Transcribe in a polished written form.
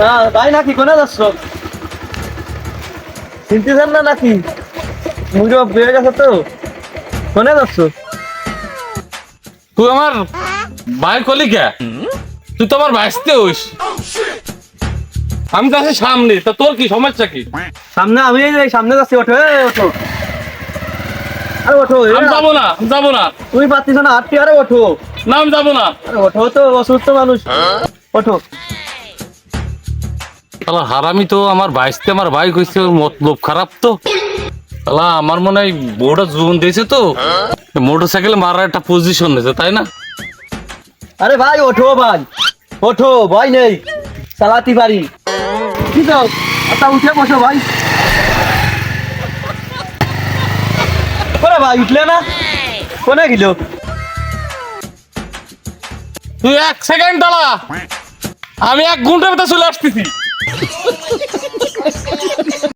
না তাই নাকি কোনে যাচ্ছ চিনতেছেন না নাকি মুড়ো বেড়ে গেছে তো কোনে যাচ্ছ তুই আমার ভাই কলি কে তুই তো আমার ভাইসতে হইস আমি তো আছি সামনে তা তোর কি সমস্যা কি সামনে আমি এই সামনে যাচ্ছি ওঠো ওঠো আরে ওঠো আমি যাবো না আমি যাবো না তুমি পাচ্ছিস না হাঁটতে আরে ওঠো না আমি যাবো না আরে ওঠো তো অসুস্থ মানুষ ওঠো শালা হারামি তো আমার ভাইসতে আমার ভাই কইছে ওর মতলব খারাপ তো শালা আমার মনে হয় বউটা জীবন দিয়েছে তো মোটর সাইকেলে মারার একটা পজিশন নিয়েছে তাই না আরে ভাই ওঠো ভাই ওঠো ভয় নেই চালাতে পারি কি যাও আচ্ছা উঠে বসো ভাই কোনে ভাই উঠলে না কোনে গেল তুই 1 সেকেন্ড দাঁড়া আমি 1 ঘন্টার ভিতরে চলে আসতেছি